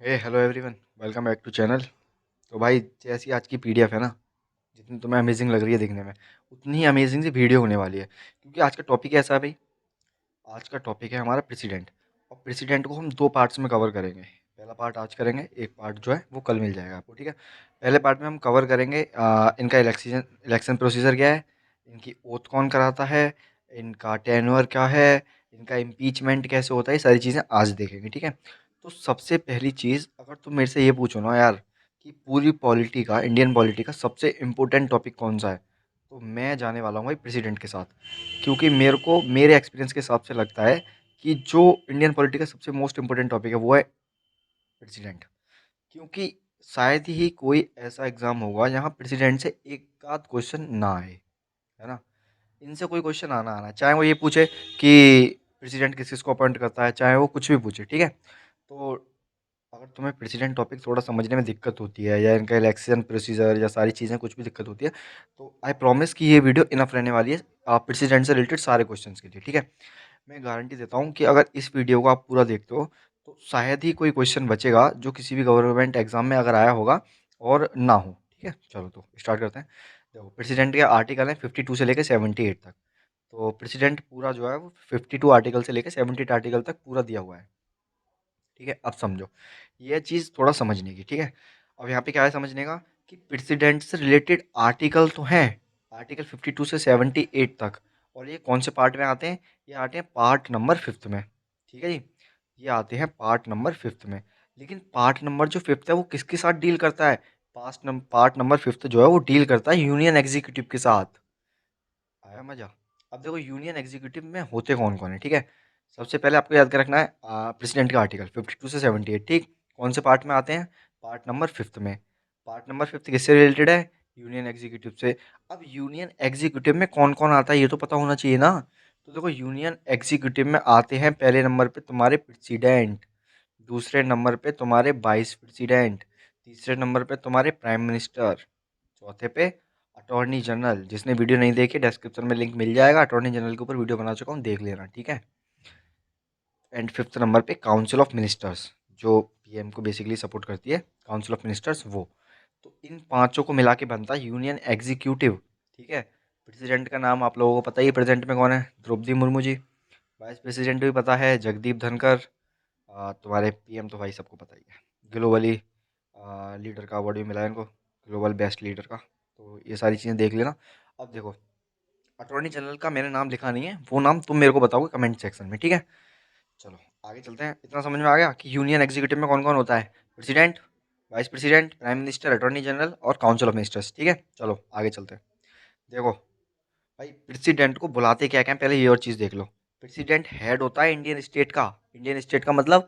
Hey hello everyone, welcome back to channel. तो भाई, जैसी आज की पीडीएफ है ना, जितनी तुम्हें अमेजिंग लग रही है दिखने में, उतनी ही अमेजिंग सी वीडियो होने वाली है। क्योंकि आज का टॉपिक ऐसा है भाई, आज का टॉपिक है हमारा प्रेसिडेंट। और प्रेसिडेंट को हम दो पार्ट्स में कवर करेंगे। पहला पार्ट आज करेंगे, एक पार्ट जो है वो कल मिल जाएगा आपको, ठीक है। पहले पार्ट में हम कवर करेंगे इनका इलेक्शन इलेक्शन प्रोसीजर क्या है, इनकी ओथ कौन कराता है, इनका टेन्योर क्या है, इनका इम्पीचमेंट कैसे होता है, ये सारी चीज़ें आज देखेंगे, ठीक है। तो सबसे पहली चीज़, अगर तुम मेरे से ये पूछो ना यार, कि पूरी पॉलिटी का, इंडियन पॉलिटी का सबसे इम्पोर्टेंट टॉपिक कौन सा है, तो मैं जाने वाला हूँ भाई प्रेसिडेंट के साथ। क्योंकि मेरे को मेरे एक्सपीरियंस के हिसाब से लगता है कि जो इंडियन पॉलिटी का सबसे मोस्ट इम्पोर्टेंट टॉपिक है वो है प्रेसिडेंट। क्योंकि शायद ही कोई ऐसा एग्ज़ाम होगा जहाँ प्रेसिडेंट से एक आध क्वेश्चन ना आए, है ना। इनसे कोई क्वेश्चन आना आना है, चाहे वो ये पूछे कि प्रेसिडेंट किस किस को अपॉइंट करता है, चाहे वो कुछ भी पूछे, ठीक है। तो अगर तुम्हें प्रेसिडेंट टॉपिक थोड़ा समझने में दिक्कत होती है, या इनका इलेक्शन प्रोसीजर या सारी चीज़ें कुछ भी दिक्कत होती है, तो आई प्रॉमिस कि ये वीडियो इनफ रहने वाली है प्रेसिडेंट से रिलेटेड सारे क्वेश्चंस के लिए, ठीक है। मैं गारंटी देता हूँ कि अगर इस वीडियो को आप पूरा देखते हो, तो शायद ही कोई क्वेश्चन बचेगा जो किसी भी गवर्नमेंट एग्जाम में अगर आया होगा और ना हो, ठीक है। चलो तो स्टार्ट करते हैं। देखो, प्रेसिडेंट के आर्टिकल हैं 52 से लेकर 78 तक। तो प्रेसिडेंट पूरा जो है वो 52 आर्टिकल से लेकर 78 आर्टिकल तक पूरा दिया हुआ है, ठीक है। अब समझो, ये चीज़ थोड़ा समझने की, ठीक है। अब यहाँ पे क्या है समझने का, कि प्रेसिडेंट से रिलेटेड आर्टिकल तो हैं, आर्टिकल 52 से 78 तक। और ये कौन से पार्ट में आते हैं, ये आते हैं पार्ट नंबर फिफ्थ में, ठीक है जी। ये आते हैं पार्ट नंबर फिफ्थ में। लेकिन पार्ट नंबर जो फिफ्थ है वो किसके साथ डील करता है, पार्ट नंबर फिफ्थ जो है वो डील करता है यूनियन एग्जीक्यूटिव के साथ। आया मजा। अब देखो, यूनियन एग्जीक्यूटिव में होते कौन कौन है, ठीक है। सबसे पहले आपको याद कर रखना है प्रेसिडेंट का आर्टिकल 52 से 78, ठीक। कौन से पार्ट में आते हैं, पार्ट नंबर फिफ्थ में। पार्ट नंबर फिफ्थ किससे रिलेटेड है, यूनियन एग्जीक्यूटिव से। अब यूनियन एग्जीक्यूटिव में कौन कौन आता है ये तो पता होना चाहिए ना। तो देखो, यूनियन एग्जीक्यूटिव में आते हैं पहले नंबर पे तुम्हारे प्रेसिडेंट, दूसरे नंबर पे तुम्हारे वाइस प्रेसिडेंट, तीसरे नंबर पे तुम्हारे प्राइम मिनिस्टर, चौथे पे अटॉर्नी जनरल। जिसने वीडियो नहीं देखी, डिस्क्रिप्शन में लिंक मिल जाएगा, अटॉर्नी जनरल के ऊपर वीडियो बना चुका हूँ, देख लेना, ठीक है। एंड फिफ्थ नंबर पे काउंसिल ऑफ मिनिस्टर्स, जो पीएम को बेसिकली सपोर्ट करती है, काउंसिल ऑफ मिनिस्टर्स वो। तो इन पांचों को मिला के बनता है यूनियन एग्जीक्यूटिव, ठीक है। प्रेसिडेंट का नाम आप लोगों को पता ही है, प्रेजेंट में कौन है, द्रौपदी मुर्मू जी। वाइस प्रेसिडेंट भी पता है, जगदीप धनखड़। तुम्हारे पीएम तो भाई सबको पता ही है, ग्लोबली लीडर का अवार्ड भी मिला है इनको, ग्लोबल बेस्ट लीडर का। तो ये सारी चीज़ें देख लेना। अब देखो, अटॉर्नी जनरल का मैंने नाम लिखा नहीं है, वो नाम तुम मेरे को बताओगे कमेंट सेक्शन में, ठीक है। चलो आगे चलते हैं। इतना समझ में आ गया कि यूनियन एग्जीक्यूटिव में कौन कौन होता है, president, vice president, prime minister, attorney general और काउंसिल ऑफ मिनिस्टर्स, ठीक है। चलो आगे चलते हैं। देखो भाई, प्रेसिडेंट को बुलाते क्या क्या हैं, पहले ये और चीज़ देख लो। प्रेसिडेंट हेड होता है इंडियन स्टेट का। इंडियन स्टेट का मतलब,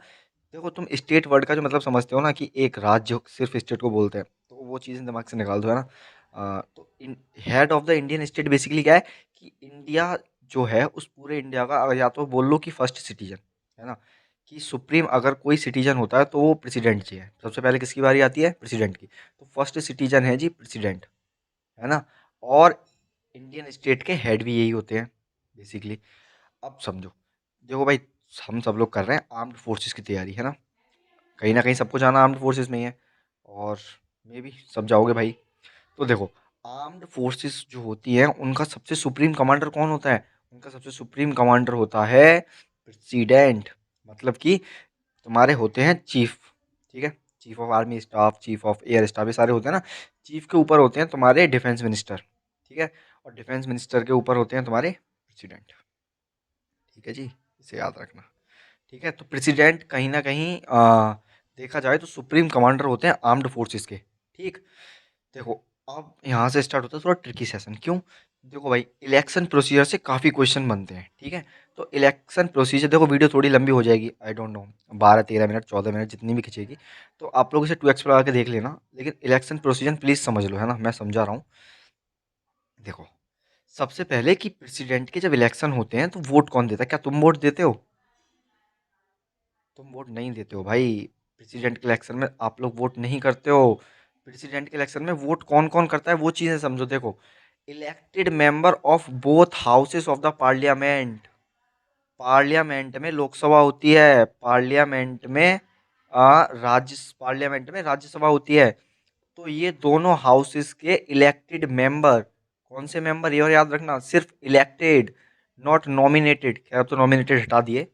देखो तुम स्टेट वर्ड का जो मतलब समझते हो ना, कि एक राज्य सिर्फ स्टेट को बोलते हैं, तो वो चीज़ें दिमाग से निकाल दो, है ना। तो head of the Indian state basically क्या है, कि इंडिया जो है उस पूरे इंडिया का, या तो बोल लो कि फर्स्ट सिटीजन, है ना। कि सुप्रीम अगर कोई सिटीजन होता है तो वो प्रेसिडेंट जी है। सबसे पहले किसकी बारी आती है, प्रेसिडेंट की। तो फर्स्ट सिटीजन है जी प्रेसिडेंट, है ना। और इंडियन स्टेट के हेड भी यही होते हैं बेसिकली। अब समझो, देखो भाई, हम सब लोग कर रहे हैं आर्म्ड फोर्सेस की तैयारी, है ना। कहीं ना कहीं सबको जाना आर्म्ड फोर्सेस में ही है, और मे भी सब जाओगे भाई। तो देखो, आर्म्ड फोर्सेस जो होती हैं उनका सबसे सुप्रीम कमांडर कौन होता है, उनका सबसे सुप्रीम कमांडर होता है प्रेसिडेंट। मतलब कि तुम्हारे होते हैं चीफ, ठीक है। Chief of army staff, chief of air staff, ये सारे होते हैं ना। चीफ के ऊपर होते हैं तुम्हारे डिफेंस मिनिस्टर, ठीक है। और डिफेंस मिनिस्टर के ऊपर होते हैं तुम्हारे प्रेसिडेंट, ठीक है जी। इसे याद रखना, ठीक है। तो प्रेसिडेंट कहीं ना कहीं देखा जाए तो सुप्रीम कमांडर होते हैं आर्म्ड फोर्सेस के, ठीक। देखो, अब यहाँ से स्टार्ट होता है थोड़ा ट्रिकी सेशन, क्यों। देखो भाई, इलेक्शन प्रोसीजर से काफ़ी क्वेश्चन बनते हैं, ठीक है। तो इलेक्शन प्रोसीजर, देखो वीडियो थोड़ी लंबी हो जाएगी, I don't know, 12 13 minute 14 minute जितनी भी खिंचेगी। तो आप लोग इसे 2x लगा के देख लेना, लेकिन इलेक्शन प्रोसीजर प्लीज़ समझ लो, है ना, मैं समझा रहा हूँ। देखो, सबसे पहले कि प्रेसिडेंट के जब इलेक्शन होते हैं तो वोट कौन देता है, क्या तुम वोट देते हो, तुम वोट नहीं देते हो भाई। प्रेसिडेंट के इलेक्शन में आप लोग वोट नहीं करते हो। प्रेसिडेंट के इलेक्शन में वोट कौन कौन करता है वो चीज़ें समझो। देखो, elected member of both houses of the parliament. Parliament में लोकसभा होती है, पार्लियामेंट में राज्य पार्लियामेंट में राज्यसभा होती है, तो ये दोनों हाउसेस के इलेक्टेड मेंबर, कौन से मेंबर ये और याद रखना, सिर्फ इलेक्टेड, नॉट नॉमिनेटेड। क्या अब तो नॉमिनेटेड हटा दिए,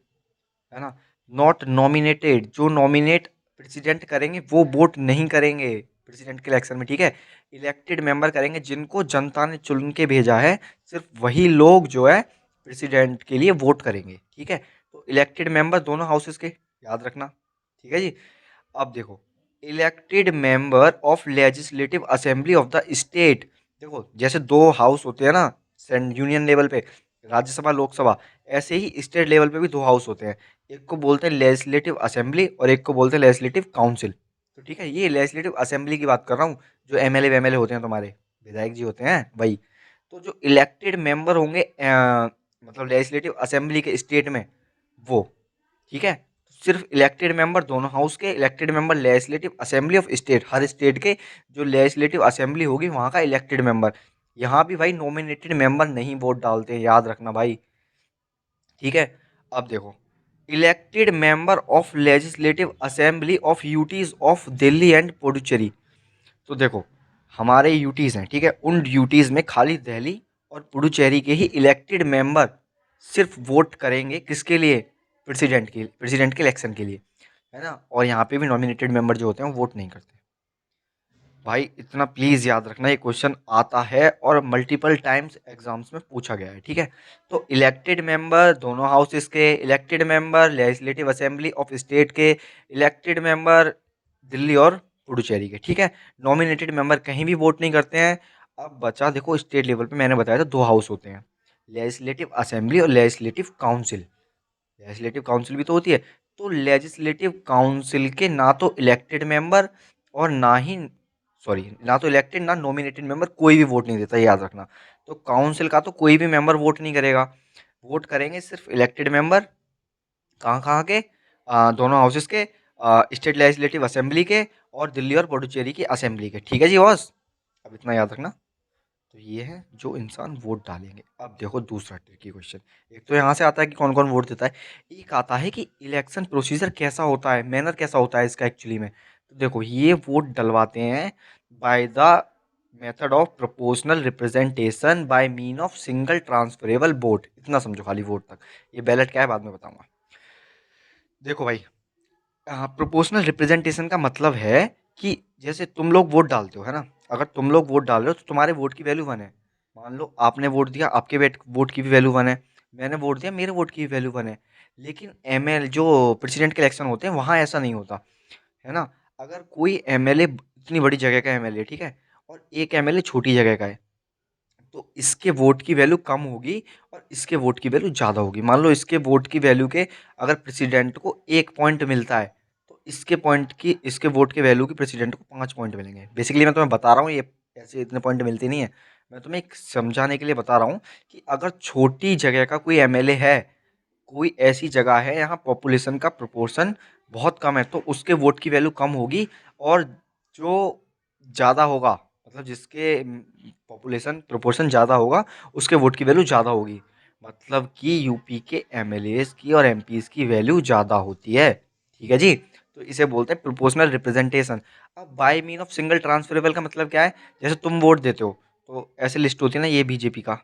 है ना। नॉट नॉमिनेटेड, जो नॉमिनेट प्रेसिडेंट करेंगे वो वोट नहीं करेंगे प्रेसिडेंट के इलेक्शन में, ठीक है। इलेक्टेड मेंबर करेंगे, जिनको जनता ने चुन के भेजा है, सिर्फ वही लोग जो है प्रेसिडेंट के लिए वोट करेंगे, ठीक है। तो इलेक्टेड मेंबर दोनों हाउसेस के, याद रखना, ठीक है जी। अब देखो, elected member of legislative assembly of the state. देखो जैसे दो हाउस होते हैं ना यूनियन लेवल पे, राज्यसभा लोकसभा, ऐसे ही स्टेट लेवल पे भी दो हाउस होते हैं। एक को बोलते हैं लेजिस्लेटिव असेंबली और एक को बोलते हैं लेजिस्लेटिव काउंसिल। तो ठीक है, ये लेजिस्लेटिव असेंबली की बात कर रहा हूँ, जो एमएलए वेमएलए होते हैं तुम्हारे, विधायक जी होते हैं वही। तो जो इलेक्टेड मेंबर होंगे मतलब लेजिस्लेटिव असेंबली के स्टेट में, वो, ठीक है। सिर्फ इलेक्टेड मेंबर दोनों हाउस के, elected member legislative assembly of state, her state के जो लेजिस्लेटिव असेंबली होगी वहाँ का इलेक्टेड मेंबर। यहाँ भी भाई नॉमिनेटेड मेंबर नहीं वोट डालते हैं, याद रखना भाई, ठीक है। अब देखो, elected member of legislative assembly of UTs of Delhi and Puducherry. तो देखो, हमारे यूटीज हैं, ठीक है, उन यूटीज में खाली दिल्ली और पुडुचेरी के ही इलेक्टेड मेंबर सिर्फ वोट करेंगे, किसके लिए, प्रेसिडेंट के इलेक्शन के लिए, है ना। और यहाँ पे भी नॉमिनेटेड मेंबर जो होते हैं वो वोट नहीं करते। भाई इतना प्लीज याद रखना, ये क्वेश्चन आता है और मल्टीपल टाइम्स एग्जाम्स में पूछा गया है, ठीक है। तो इलेक्टेड मेंबर दोनों हाउसेस के, elected member legislative assembly of state के, इलेक्टेड मेंबर दिल्ली और पुडुचेरी के, ठीक है। नॉमिनेटेड मेंबर कहीं भी वोट नहीं करते हैं। अब बचा देखो, स्टेट लेवल पे मैंने बताया था दो हाउस होते हैं, लेजिस्लेटिव असेंबली और लेजिस्लेटिव काउंसिल। लेजिस्लेटिव काउंसिल भी तो होती है। तो लेजिस्लेटिव काउंसिल के ना तो इलेक्टेड मेंबर और ना ही, सॉरी, ना तो इलेक्टेड ना नॉमिनेटेड मेंबर, कोई भी वोट नहीं देता, याद रखना। तो काउंसिल का तो कोई भी मेंबर वोट नहीं करेगा, वोट करेंगे सिर्फ इलेक्टेड मेंबर, कहाँ कहाँ के, दोनों हाउसेस के, स्टेट लेजिस्लेटिव असेंबली के और दिल्ली और पुडुचेरी की असेंबली के, ठीक है जी बॉस। अब इतना याद रखना। तो ये है जो इंसान वोट डालेंगे। अब देखो दूसरा ट्रिकी क्वेश्चन, एक तो यहाँ से आता है कि कौन कौन वोट देता है, एक आता है कि इलेक्शन प्रोसीजर कैसा होता है, मैनर कैसा होता है इसका एक्चुअली में। तो देखो, ये वोट डलवाते हैं by the method of proportional representation bye mean of single transferable vote. इतना समझो खाली वोट तक, ये बैलेट क्या है बाद में बताऊंगा। देखो भाई, प्रोपोर्शनल रिप्रेजेंटेशन का मतलब है कि जैसे तुम लोग वोट डालते हो, है ना, अगर तुम लोग वोट डाल रहे हो तो तुम्हारे वोट की वैल्यू वन है। मान लो आपने वोट दिया, आपके वोट की भी वैल्यू वन है, मैंने वोट दिया, मेरे वोट की भी वैल्यू वन है। लेकिन एमएल जो प्रेसिडेंट के इलेक्शन होते हैं वहाँ ऐसा नहीं होता, है ना। अगर कोई एमएलए इतनी बड़ी जगह का एमएलए, ठीक है, और एक एमएलए छोटी जगह का है, तो इसके वोट की वैल्यू कम होगी और इसके वोट की वैल्यू ज़्यादा होगी। मान लो इसके वोट की वैल्यू के अगर प्रेसिडेंट को 1 पॉइंट मिलता है, तो इसके वोट के वैल्यू की प्रेसिडेंट को 5 पॉइंट मिलेंगे। बेसिकली मैं तुम्हें बता रहा हूँ, ये ऐसे इतने पॉइंट मिलते नहीं है। मैं तुम्हें एक समझाने के लिए बता रहा हूँ कि अगर छोटी जगह का कोई एमएलए है, कोई ऐसी जगह है यहाँ पॉपुलेशन का प्रोपोर्शन बहुत कम है, तो उसके वोट की वैल्यू कम होगी। और जो ज़्यादा होगा, मतलब जिसके पॉपुलेशन प्रोपोर्शन ज़्यादा होगा, उसके वोट की वैल्यू ज़्यादा होगी। मतलब कि यूपी के एमएलएज की और एमपीज की वैल्यू ज़्यादा होती है, ठीक है जी। तो इसे बोलते हैं प्रोपोर्शनल रिप्रेजेंटेशन। अब by mean of single transferable का मतलब क्या है, जैसे तुम वोट देते हो तो ऐसे लिस्ट होती है ना, ये बीजेपी का,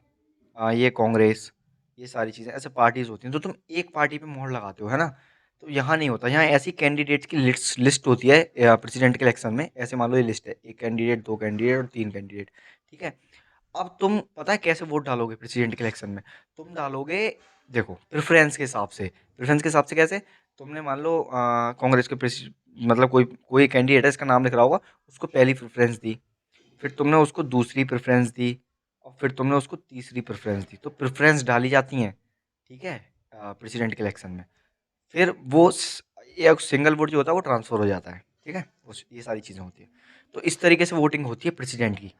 ये कांग्रेस, ये सारी चीज़ें ऐसे पार्टीज होती हैं, तो तुम एक पार्टी पे मोहर लगाते हो, है ना। तो यहाँ नहीं होता, यहाँ ऐसी कैंडिडेट्स की लिस्ट लिस्ट होती है प्रेसिडेंट के इलेक्शन में। ऐसे मान लो ये लिस्ट है, एक कैंडिडेट, दो कैंडिडेट और तीन कैंडिडेट, ठीक है। अब तुम पता है कैसे वोट डालोगे प्रेसिडेंट के इलेक्शन में, तुम डालोगे, देखो, प्रेफरेंस के हिसाब से। प्रेफरेंस के हिसाब से कैसे, तुमने मान लो कांग्रेस के मतलब कोई कोई कैंडिडेट है, इसका नाम लिख रहा होगा, उसको पहली प्रेफरेंस दी, फिर तुमने उसको दूसरी प्रेफरेंस दी, और फिर तुमने उसको तीसरी प्रेफरेंस दी। तो प्रेफरेंस डाली जाती हैं, ठीक है, प्रेसिडेंट के इलेक्शन में। फिर वो एक सिंगल वोट जो होता है वो ट्रांसफर हो जाता है, ठीक है, उस ये सारी चीज़ें होती हैं। तो इस तरीके से वोटिंग होती है प्रेसिडेंट की।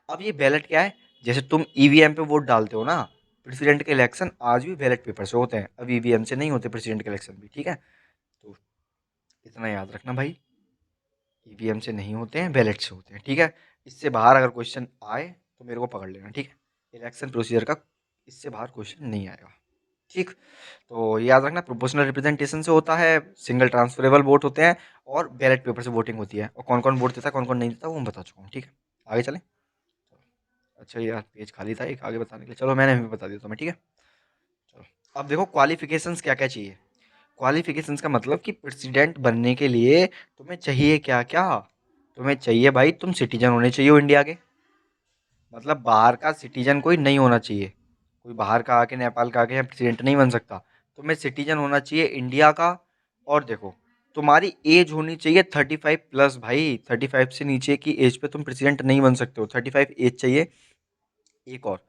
अब ये बैलेट क्या है, जैसे तुम ईवीएम पे वोट डालते हो ना, प्रेसिडेंट के इलेक्शन आज भी बैलेट पेपर से होते हैं, अब ईवीएम से नहीं होते प्रेसिडेंट के इलेक्शन भी, ठीक है। तो इतना याद रखना भाई, ईवीएम से नहीं होते हैं, बैलेट से होते हैं, ठीक है। इससे बाहर अगर क्वेश्चन आए तो मेरे को पकड़ लेना, ठीक है। इलेक्शन प्रोसीजर का इससे बाहर क्वेश्चन नहीं आएगा, ठीक। तो याद रखना, प्रोपोर्शनल रिप्रेजेंटेशन से होता है, सिंगल ट्रांसफरेबल वोट होते हैं, और बैलेट पेपर से वोटिंग होती है, और कौन कौन वोट देता है कौन कौन नहीं देता वो मैं बता चुका हूँ। ठीक है, आगे चलें। अच्छा यार पेज खाली था एक आगे बताने के लिए, चलो मैंने भी बता दिया तुम्हें। ठीक है, चलो अब देखो क्वालिफिकेशंस क्या क्या चाहिए। क्वालिफिकेशंस का मतलब कि प्रेसिडेंट बनने के लिए तुम्हें चाहिए क्या क्या। तुम्हें चाहिए भाई, तुम सिटीजन होने चाहिए हो इंडिया के, मतलब बाहर का सिटीजन कोई नहीं होना चाहिए। कोई बाहर का आके नेपाल का आके यहाँ प्रेसिडेंट नहीं बन सकता। तुम्हें सिटीजन होना चाहिए इंडिया का। और देखो तुम्हारी एज होनी चाहिए 35 प्लस भाई, 35 से नीचे की एज पे तुम प्रेसिडेंट नहीं बन सकते हो, 35 एज चाहिए। एक और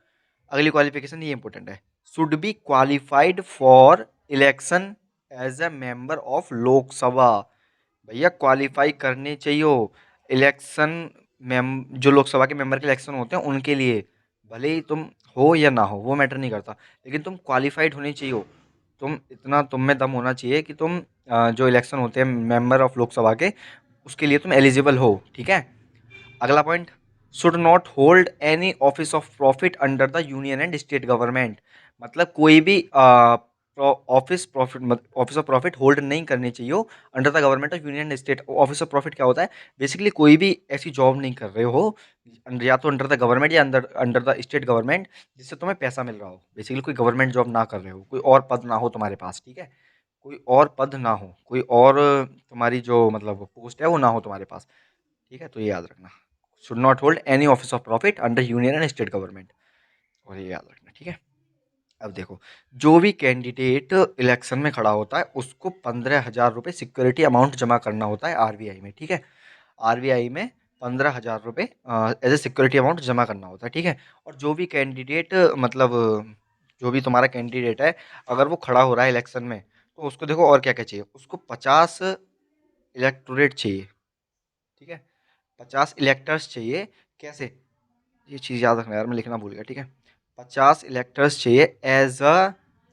अगली क्वालिफिकेशन ये इंपॉर्टेंट है, should be qualified for election as a member of Lok Sabha. भैया क्वालिफाई करने चाहिए हो इलेक्शन मेम जो लोकसभा के मेंबर के इलेक्शन होते हैं उनके लिए। भले ही तुम हो या ना हो वो मैटर नहीं करता, लेकिन तुम क्वालिफाइड होनी चाहिए हो। तुम इतना तुम में दम होना चाहिए कि तुम जो इलेक्शन होते हैं मेंबर ऑफ लोकसभा के उसके लिए तुम एलिजिबल हो। ठीक है, अगला point, should not hold any office of profit under the union and state government. मतलब कोई भी ऑफिस ऑफ प्रॉफिट होल्ड नहीं करनी चाहिए हो under the government of union and state. Office of profit क्या होता है, बेसिकली कोई भी ऐसी जॉब नहीं कर रहे हो या तो अंडर द गवर्नमेंट या under under the state government जिससे तुम्हें पैसा मिल रहा हो। बेसिकली कोई गवर्नमेंट जॉब ना कर रहे हो, कोई और पद ना हो तुम्हारे पास। ठीक है, कोई और पद ना हो, कोई और तुम्हारी जो मतलब पोस्ट है वो ना हो तुम्हारे पास। ठीक है, तो ये याद रखना, should not hold any office of profit under union and state government, और ये याद रखना। ठीक है, अब देखो जो भी कैंडिडेट इलेक्शन में खड़ा होता है उसको 15,000 रुपये सिक्योरिटी अमाउंट जमा करना होता है आरबीआई में। ठीक है, आरबीआई में 15,000 रुपये एज ए सिक्योरिटी अमाउंट जमा करना होता है। ठीक है, और जो भी कैंडिडेट मतलब जो भी तुम्हारा कैंडिडेट है अगर वो खड़ा हो रहा है इलेक्शन में तो उसको देखो और क्या क्या चाहिए, उसको 50 इलेक्टोरेट चाहिए। ठीक है, 50 इलेक्टर्स चाहिए। कैसे, ये चीज़ याद रखना यार मैं लिखना भूल गया। ठीक है, 50 इलेक्टर्स चाहिए एज अ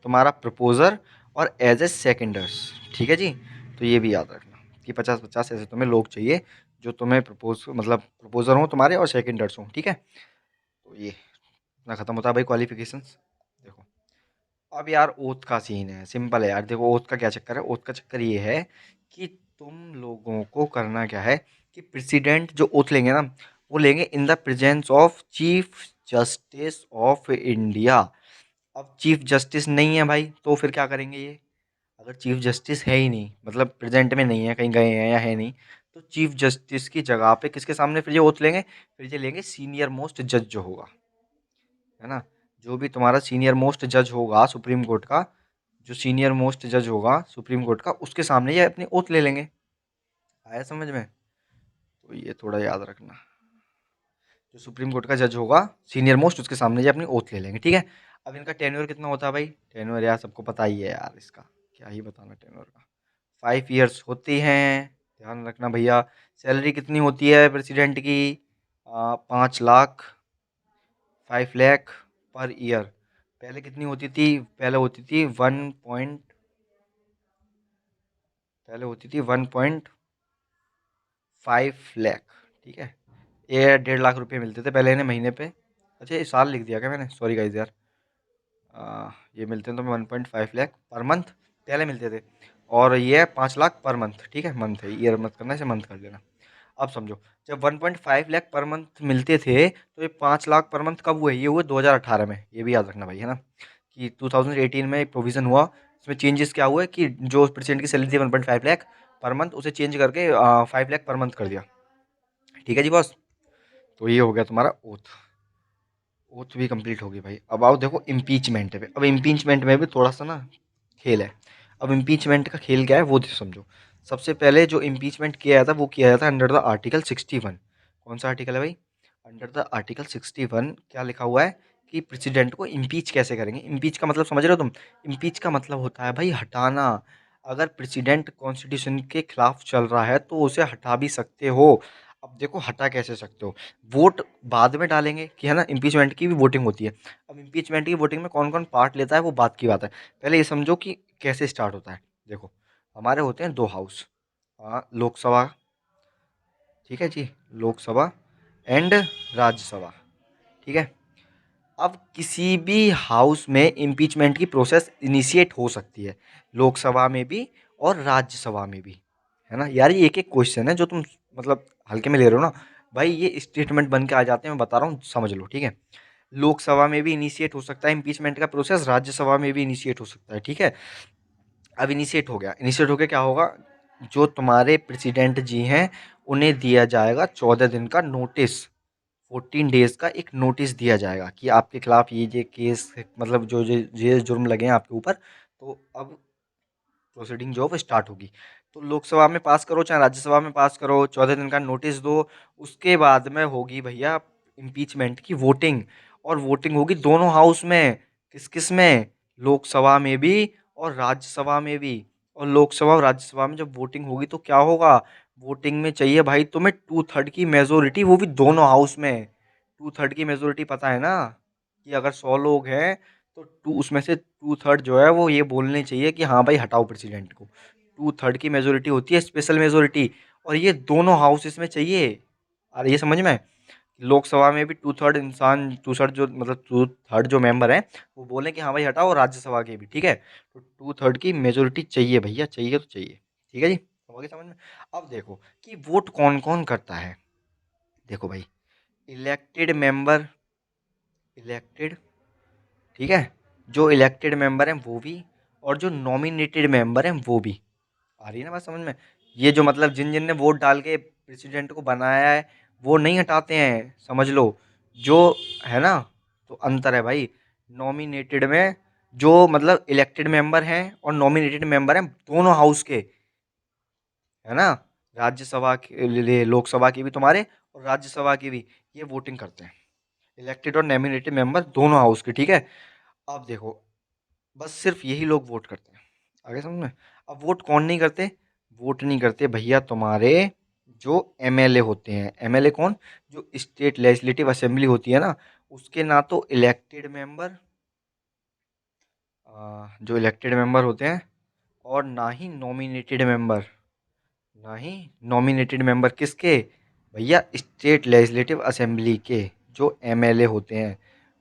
तुम्हारा प्रपोजर और एज ए सेकेंडर्स। ठीक है जी, तो ये भी याद रखना कि 50-50 ऐसे तुम्हें लोग चाहिए जो तुम्हें प्रपोज मतलब प्रपोजर हो तुम्हारे और सेकेंडर्स हों। ठीक है, तो ये इतना ख़त्म होता है भाई क्वालिफिकेशंस। देखो अब यार ओथ का सीन है, सिंपल है यार। देखो ओथ का क्या चक्कर है, ओथ का चक्कर ये है कि तुम लोगों को करना क्या है कि प्रेसिडेंट जो ओथ लेंगे ना वो लेंगे in the presence of chief justice of India. अब चीफ जस्टिस नहीं है भाई तो फिर क्या करेंगे ये, अगर चीफ जस्टिस है ही नहीं मतलब प्रेजेंट में नहीं है कहीं गए हैं या है नहीं, तो चीफ जस्टिस की जगह पे किसके सामने फिर ये ओथ लेंगे, फिर ये लेंगे सीनियर मोस्ट जज जो होगा, है ना। जो भी तुम्हारा सीनियर मोस्ट जज होगा सुप्रीम कोर्ट का, जो सीनियर मोस्ट जज होगा सुप्रीम कोर्ट का उसके सामने ये अपनी ओथ ले लेंगे। आया समझ में, तो ये थोड़ा याद रखना, जो सुप्रीम कोर्ट का जज होगा सीनियर मोस्ट उसके सामने ये अपनी ओथ ले लेंगे। ठीक है, अब इनका टेन्योर कितना होता है भाई, टेन्योर यार सबको पता ही है यार, इसका क्या ही बताना टेन्योर का, 5 ईयर्स होती हैं। ध्यान रखना भैया, सैलरी कितनी होती है प्रेसिडेंट की, 5 लाख, 5 लाख पर ईयर। पहले कितनी होती थी, पहले होती थी 1.5 लाख। ठीक है, ये 1.5 लाख रुपए मिलते थे पहले इन्हें महीने पे। अच्छा ये साल लिख दिया क्या मैंने, सॉरी गाइज यार। ये मिलते हैं तुम्हें 1.5 लाख पर मंथ पहले मिलते थे, और ये है 5 लाख पर मंथ। ठीक है, मंथ है, ईयर मत करना, इसे मंथ कर देना। अब समझो, जब 1.5 लाख पर मंथ मिलते थे तो ये 5 लाख पर मंथ कब हुए, ये हुए 2018 में। ये भी याद रखना भाई, है ना, कि 2018 में एक प्रोविज़न हुआ, इसमें चेंजेस क्या हुए कि जो प्रेसिडेंट की सैलरी थी 1.5 लाख पर मंथ उसे चेंज करके 5 लाख पर मंथ कर दिया। ठीक है जी बॉस, तो ये हो गया तुम्हारा ओथ, ओथ भी कंप्लीट होगी भाई। अब आओ देखो इम्पीचमेंट पे, अब इम्पीचमेंट में भी थोड़ा सा ना खेल है। अब इम्पीचमेंट का खेल क्या है वो समझो। सबसे पहले जो इम्पीचमेंट किया जाता है वो किया जाता है अंडर द आर्टिकल 61। कौन सा आर्टिकल है भाई, अंडर द आर्टिकल 61 क्या लिखा हुआ है कि प्रेसिडेंट को इम्पीच कैसे करेंगे। इम्पीच का मतलब समझ रहे हो तुम, इम्पीच का मतलब होता है भाई हटाना। अगर प्रेसिडेंट कॉन्स्टिट्यूशन के खिलाफ चल रहा है तो उसे हटा भी सकते हो। अब देखो हटा कैसे सकते हो, वोट बाद में डालेंगे कि है ना, इम्पीचमेंट की भी वोटिंग होती है। अब इम्पीचमेंट की वोटिंग में कौन कौन पार्ट लेता है वो बात की बात है, पहले ये समझो कि कैसे स्टार्ट होता है। देखो हमारे होते हैं दो हाउस, लोकसभा, ठीक है जी, लोकसभा एंड राज्यसभा। ठीक है, अब किसी भी हाउस में इम्पीचमेंट की प्रोसेस इनिशिएट हो सकती है, लोकसभा में भी और राज्यसभा में भी। है ना यार, ये एक-एक क्वेश्चन है जो तुम मतलब हल्के में ले रहे हो ना। भाई ये स्टेटमेंट बन के आ जाते हैं, मैं बता रहा हूँ, समझ लो, ठीक है? लोकसभा में भी इनिशिएट हो सकता है इम्पीचमेंट का प्रोसेस, राज्यसभा में भी इनिशिएट हो सकता है, ठीक है? अब इनिशिएट हो गया, इनिशिएट होके क्या होगा, जो तुम्हारे प्रेसिडेंट जी हैं, उन्हें दिया जाएगा 14 दिन का नोटिस, 14 डेज का एक नोटिस दिया जाएगा कि आपके खिलाफ ये केस, मतलब जो ये जुर्म लगे हैं आपके ऊपर, तो अब प्रोसीडिंग जो है वो स्टार्ट होगी। तो लोकसभा में पास करो चाहे राज्यसभा में पास करो, 14 दिन का नोटिस दो, उसके बाद में होगी भैया इम्पीचमेंट की वोटिंग। और वोटिंग होगी दोनों हाउस में, किस किस में, लोकसभा में भी और राज्यसभा में भी। और लोकसभा और राज्यसभा में जब वोटिंग होगी तो क्या होगा, वोटिंग में चाहिए भाई तुम्हें 2/3 की मेजोरिटी, वो भी दोनों हाउस में। 2/3 की मेजोरिटी पता है ना, कि अगर 100 लोग हैं तो टू उसमें से 2/3 जो है वो ये बोलने चाहिए कि हाँ भाई हटाओ प्रेसिडेंट को। 2/3 की मेजोरिटी होती है स्पेशल मेजोरिटी, और ये दोनों हाउसेस में चाहिए। और ये समझ में, लोकसभा में भी 2/3 इंसान, 2/3 जो मतलब 2/3 जो मेंबर हैं वो बोले कि हाँ भाई हटाओ, और राज्यसभा के भी, ठीक है? तो 2/3 की मेजोरिटी चाहिए भैया, चाहिए तो चाहिए। ठीक है जी, हो गई समझ में? अब देखो कि वोट कौन कौन करता है। देखो भाई, इलेक्टेड मेंबर, इलेक्टेड, ठीक है, जो इलेक्टेड मेंबर हैं वो भी, और जो नॉमिनेटेड मेंबर हैं वो भी। आ रही है ना बात समझ में? ये जो मतलब जिन जिन ने वोट डाल के प्रेसिडेंट को बनाया है, वो नहीं हटाते हैं, समझ लो, जो, है ना? तो अंतर है भाई, नॉमिनेटेड में जो मतलब इलेक्टेड मेंबर हैं और नॉमिनेटेड मेंबर हैं दोनों हाउस के, है ना? राज्यसभा के लिए, लोकसभा की भी तुम्हारे और राज्यसभा की भी, ये वोटिंग करते हैं, इलेक्टेड और नॉमिनेटेड मेंबर दोनों हाउस के, ठीक है? अब देखो, बस सिर्फ यही लोग वोट करते हैं, आगे समझ में? अब वोट कौन नहीं करते, वोट नहीं करते भैया तुम्हारे जो एमएलए होते हैं। एमएलए कौन, जो स्टेट लेजिस्लेटिव असेंबली होती है ना, उसके ना तो इलेक्टेड मेंबर, जो इलेक्टेड मेंबर होते हैं, और ना ही नॉमिनेटेड मेंबर, ना ही नॉमिनेटेड मेंबर किसके, भैया स्टेट लेजिस्लेटिव असेंबली के जो एमएलए होते हैं,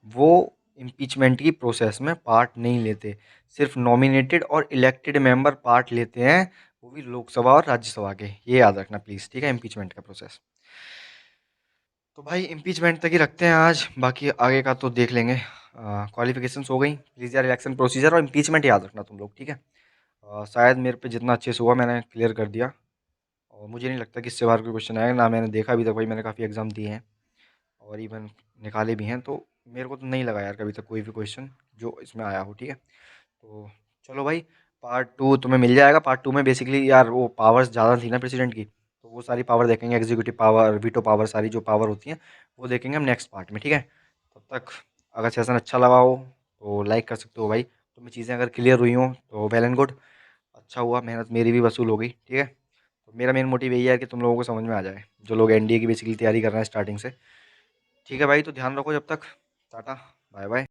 वो इम्पीचमेंट की प्रोसेस में पार्ट नहीं लेते। सिर्फ नॉमिनेटेड और इलेक्टेड मेंबर पार्ट लेते हैं, वो भी लोकसभा और राज्यसभा के, ये याद रखना प्लीज़, ठीक है? इम्पीचमेंट का प्रोसेस। तो भाई इम्पीचमेंट तक ही रखते हैं आज, बाकी आगे का तो देख लेंगे। क्वालिफिकेशंस हो गई, प्लीज़ यार, इलेक्शन प्रोसीजर और इम्पीचमेंट याद रखना तुम लोग, ठीक है? शायद मेरे पे जितना अच्छे से हुआ मैंने क्लियर कर दिया, और मुझे नहीं लगता कि इससे बाहर कोई क्वेश्चन आएगा, ना मैंने देखा अभी तक भाई, मैंने काफ़ी एग्ज़ाम दिए हैं और इवन निकाले भी हैं, तो मेरे को तो नहीं लगा यार कभी तक कोई भी क्वेश्चन जो इसमें आया हो, ठीक है? तो चलो भाई, पार्ट टू तुम्हें मिल जाएगा। पार्ट टू में बेसिकली यार वो पावर्स ज़्यादा थी ना प्रेसिडेंट की, तो वो सारी पावर देखेंगे, एग्जीक्यूटिव पावर, वीटो पावर, सारी जो पावर होती हैं वो देखेंगे हम नेक्स्ट पार्ट में, ठीक है? तब तक अगर सेशन अच्छा लगा हो तो लाइक कर सकते हो भाई, तुम्हें चीज़ें अगर क्लियर हुई हों तो वेल एंड गुड, अच्छा हुआ, मेहनत मेरी भी वसूल हो गई, ठीक है? तो मेरा मेन मोटिव यही है कि तुम लोगों को समझ में आ जाए, जो लोग एनडीए की बेसिकली तैयारी कर रहे हैं स्टार्टिंग से। ठीक है भाई, तो ध्यान रखो जब तक, टाटा, बाय बाय।